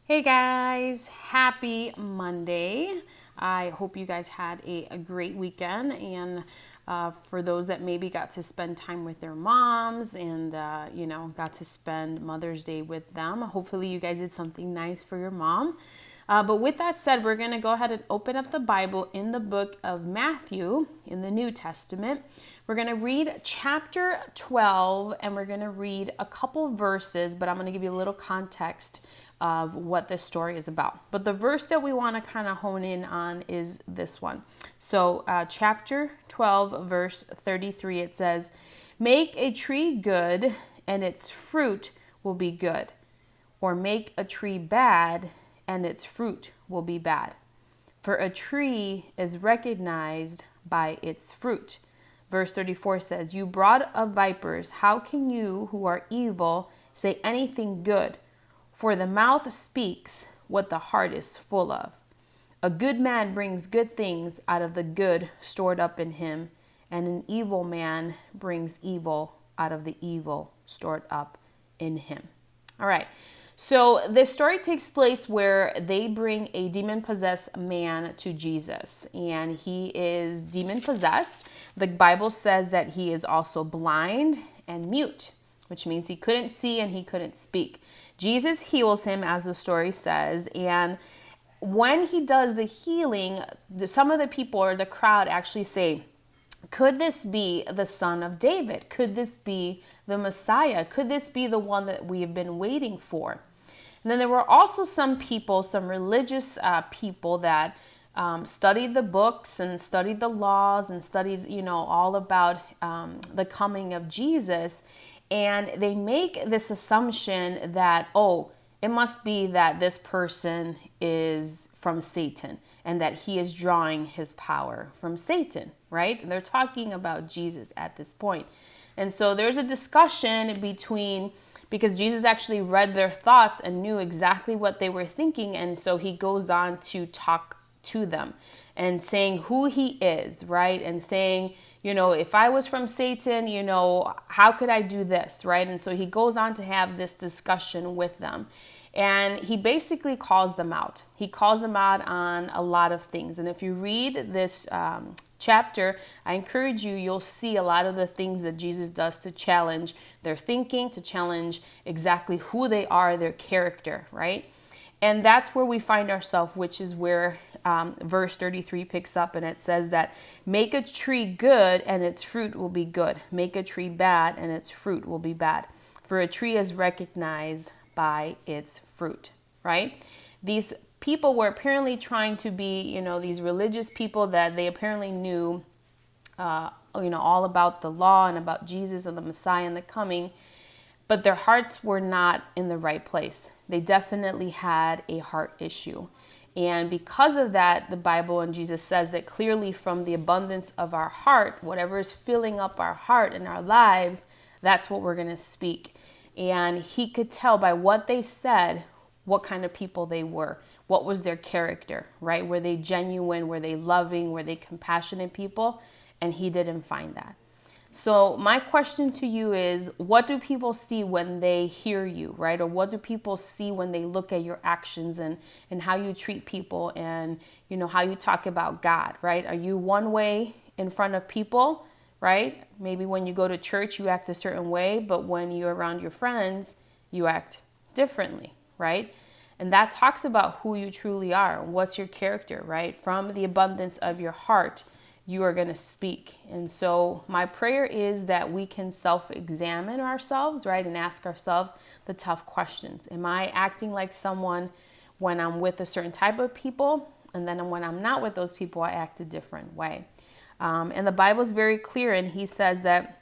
Hey guys, happy Monday. I hope you guys had a great weekend, and for those that maybe got to spend time with their moms and got to spend Mother's Day with them, hopefully you guys did something nice for your mom. But with that said, we're going to go ahead and open up the Bible in the book of Matthew in the New Testament. We're going to read chapter 12, and we're going to read a couple verses, but I'm going to give you a little context of what this story is about. But the verse that we want to kind of hone in on is this one. So chapter 12, verse 33, it says, "Make a tree good, and its fruit will be good. Or make a tree bad, and its fruit will be bad. For a tree is recognized by its fruit." Verse 34 says, "You brought of vipers, how can you who are evil say anything good? For the mouth speaks what the heart is full of. A good man brings good things out of the good stored up in him, and an evil man brings evil out of the evil stored up in him." All right. So this story takes place where they bring a demon-possessed man to Jesus, and he is demon-possessed. The Bible says that he is also blind and mute, which means he couldn't see and he couldn't speak. Jesus heals him, as the story says, and when he does the healing, some of the people or the crowd actually say, "Could this be the son of David? Could this be the Messiah? Could this be the one that we have been waiting for?" And then there were also some people, some religious people that studied the books and studied the laws and studied, all about the coming of Jesus. And they make this assumption that, it must be that this person is from Satan and that he is drawing his power from Satan, right? And they're talking about Jesus at this point. And so there's a discussion because Jesus actually read their thoughts and knew exactly what they were thinking. And so he goes on to talk to them and saying who he is, right? And saying, if I was from Satan, how could I do this, right? And so he goes on to have this discussion with them. And he basically calls them out. He calls them out on a lot of things. And if you read this chapter, I encourage you'll see a lot of the things that Jesus does to challenge their thinking, to challenge exactly who they are, their character, right? And that's where we find ourselves, which is where verse 33 picks up, and it says that, "Make a tree good, and its fruit will be good. Make a tree bad, and its fruit will be bad. For a tree is recognized by its fruit," right? These people were apparently trying to be, these religious people that they apparently knew, all about the law and about Jesus and the Messiah and the coming, but their hearts were not in the right place. They definitely had a heart issue. And because of that, the Bible and Jesus says that clearly from the abundance of our heart, whatever is filling up our heart and our lives, that's what we're going to speak. And he could tell by what they said what kind of people they were. What was their character, right? Were they genuine? Were they loving? Were they compassionate people? And he didn't find that. So my question to you is, what do people see when they hear you, right? Or what do people see when they look at your actions and how you treat people and, how you talk about God, right? Are you one way in front of people, right? Maybe when you go to church, you act a certain way, but when you're around your friends, you act differently, right? And that talks about who you truly are. What's your character, right? From the abundance of your heart, you are going to speak. And so my prayer is that we can self-examine ourselves, right? And ask ourselves the tough questions. Am I acting like someone when I'm with a certain type of people? And then when I'm not with those people, I act a different way. And the Bible is very clear. And he says that,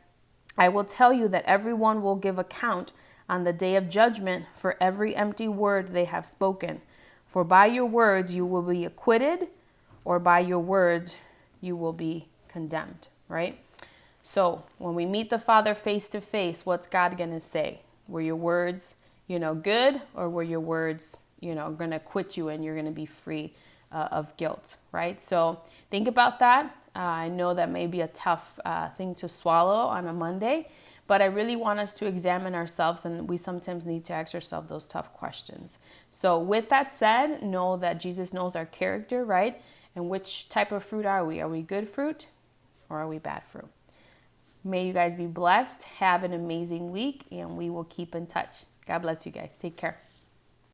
"I will tell you that everyone will give account on the day of judgment for every empty word they have spoken. For by your words you will be acquitted, or by your words you will be condemned," right? So when we meet the Father face to face, what's God going to say? Were your words, good, or were your words, going to acquit you and you're going to be free of guilt, right? So think about that. I know that may be a tough thing to swallow on a Monday, But I really want us to examine ourselves, and we sometimes need to ask ourselves those tough questions. So with that said, know that Jesus knows our character, right? And which type of fruit are we? Are we good fruit or are we bad fruit? May you guys be blessed. Have an amazing week, and we will keep in touch. God bless you guys. Take care.